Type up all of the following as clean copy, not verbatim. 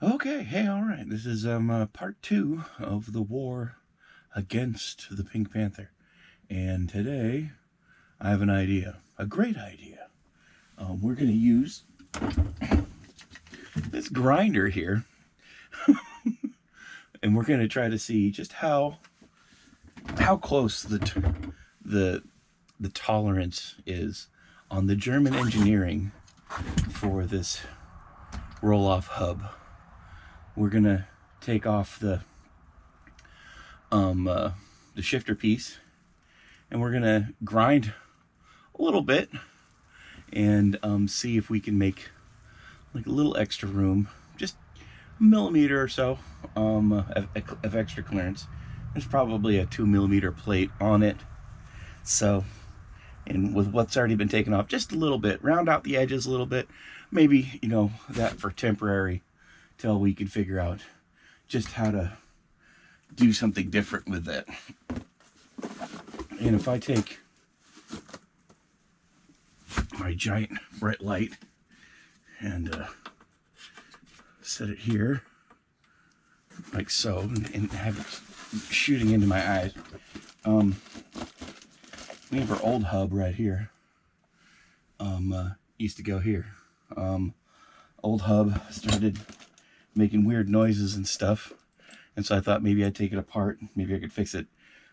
Okay, hey, all right. This is part 2 of the war against the Pink Panther. And today, I have an idea. A great idea. We're going to use this grinder here. And we're going to try to see just how close the tolerance is on the German engineering for this roll-off hub. We're gonna take off the shifter piece, and we're gonna grind a little bit and see if we can make like a little extra room, just a millimeter or so of extra clearance. There's probably a 2mm plate on it, so, and with what's already been taken off, just a little bit, round out the edges a little bit, maybe, you know, that for temporary till we can figure out just how to do something different with it. And if I take my giant bright light and set it here like so, and have it shooting into my eyes, we have our old hub right here. Used to go here. Old hub started making weird noises and stuff, and so I thought maybe I'd take it apart, maybe I could fix it.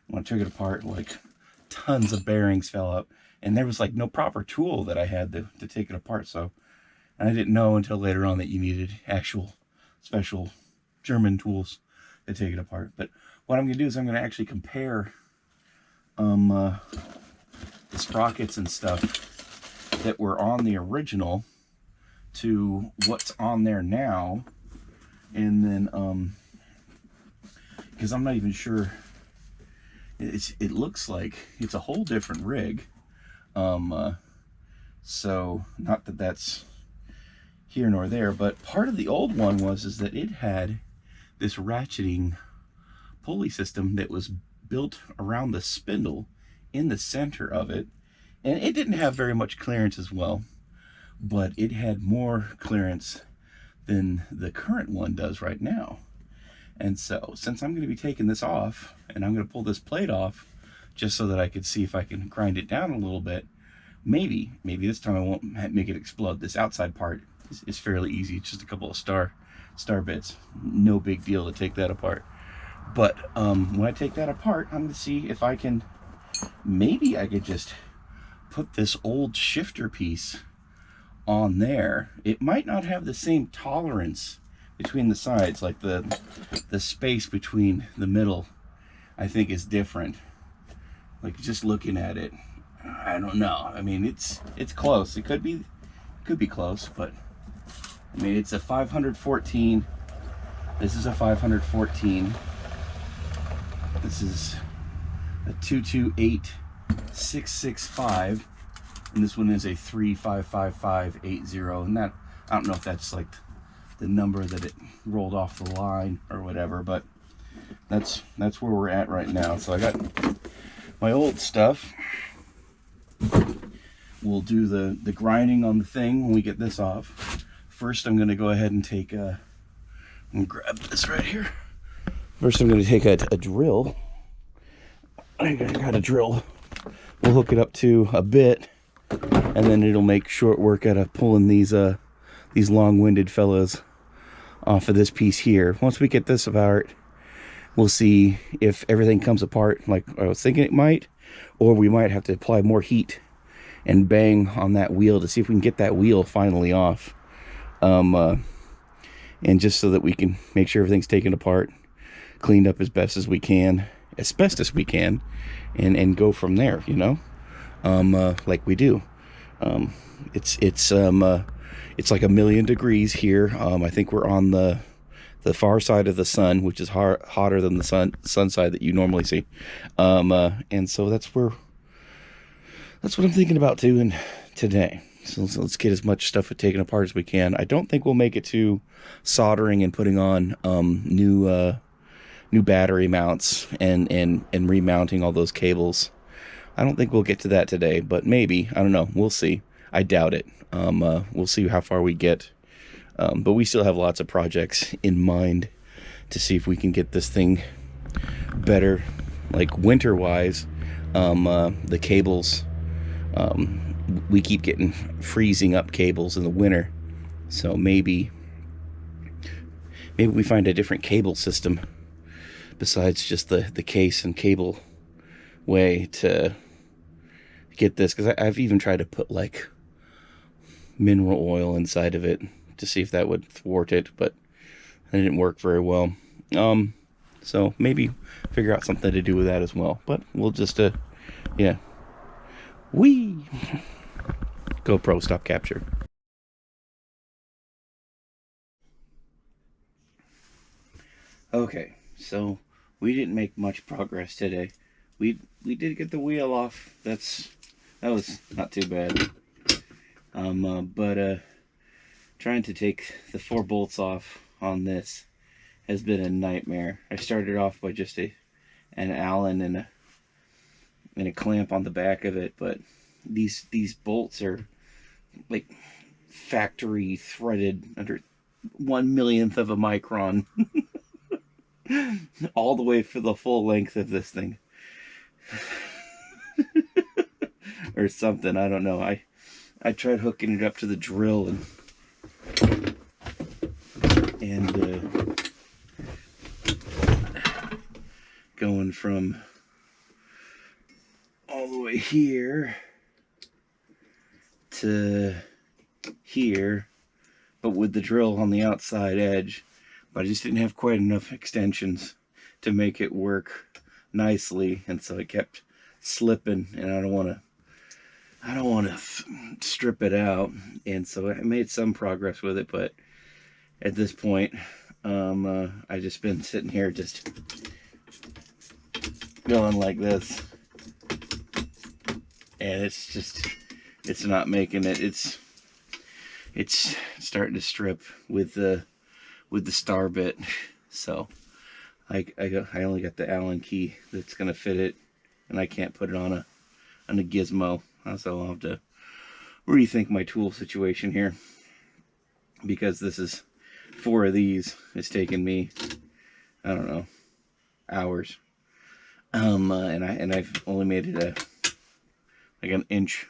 When I took it apart, like, tons of bearings fell out, and there was like no proper tool that I had to take it apart. So, and I didn't know until later on that you needed actual special German tools to take it apart. But what I'm gonna do is I'm gonna actually compare the sprockets and stuff that were on the original to what's on there now. And then, because I'm not even sure, it looks like it's a whole different rig. So not that that's here nor there, but part of the old one is that it had this ratcheting pulley system that was built around the spindle in the center of it, and it didn't have very much clearance as well, but it had more clearance than the current one does right now. And so, since I'm going to be taking this off, and I'm going to pull this plate off just so that I can see if I can grind it down a little bit, maybe this time I won't make it explode. This outside part is fairly easy. It's just a couple of star bits. No big deal to take that apart. But when I take that apart, I'm going to see if I can, maybe I could just put this old shifter piece on there. It might not have the same tolerance between the sides, like the space between the middle, I think, is different. Like, just looking at it, I don't know. I mean, it's close. It could be close, but I mean, it's a 514. This is a 514. This is a 228665. And this one is a 355580, and that, I don't know if that's like the number that it rolled off the line or whatever, but that's where we're at right now. So I got my old stuff. We'll do the grinding on the thing when we get this off. First, I'm going to go ahead and take I'm gonna grab this right here. First, I'm going to take a drill. I got a drill. We'll hook it up to a bit, and then it'll make short work out of pulling these long-winded fellows off of this piece here. Once we get this apart, we'll see if everything comes apart like I was thinking it might, or we might have to apply more heat and bang on that wheel to see if we can get that wheel finally off. And just so that we can make sure everything's taken apart, cleaned up as best as we can, and go from there, you know, like we do. It's like 1,000,000 degrees here. I think we're on the far side of the sun, which is hotter than the sun side that you normally see. And so that's what I'm thinking about doing today. So let's get as much stuff taken apart as we can. I don't think we'll make it to soldering and putting on new battery mounts and remounting all those cables. I don't think we'll get to that today, but maybe. I don't know. We'll see. I doubt it. We'll see how far we get But we still have lots of projects in mind to see if we can get this thing better, like winter wise. The cables, we keep getting freezing up cables in the winter, so maybe we find a different cable system besides just the case and cable way to get this, because I've even tried to put like mineral oil inside of it to see if that would thwart it, but it didn't work very well. So maybe figure out something to do with that as well. But we'll just yeah, wee GoPro stop capture. Okay, so we didn't make much progress today. We did get the wheel off. That was not too bad. But trying to take the 4 bolts off on this has been a nightmare. I started off by just an Allen and a clamp on the back of it, but these bolts are like factory threaded under 1/1,000,000th of a micron. All the way for the full length of this thing. Or something, I don't know. I tried hooking it up to the drill and going from all the way here to here, but with the drill on the outside edge. But I just didn't have quite enough extensions to make it work nicely, and so it kept slipping, and I don't want to strip it out. And so I made some progress with it, but at this point, I just been sitting here just going like this, and it's not making it. It's starting to strip with the star bit. So I only got the Allen key that's gonna fit it, and I can't put it on a gizmo. So I'll have to rethink my tool situation here, because this is 4 of these. It's taken me, I don't know, hours. And I've only made it like an inch.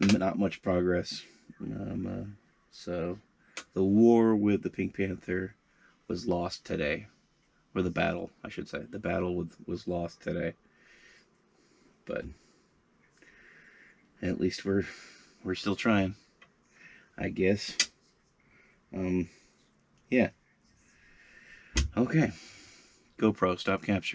Not much progress. So the war with the Pink Panther was lost today. Or the battle, I should say. The battle was lost today. But at least we're still trying, I guess. Yeah. Okay. GoPro, stop capture.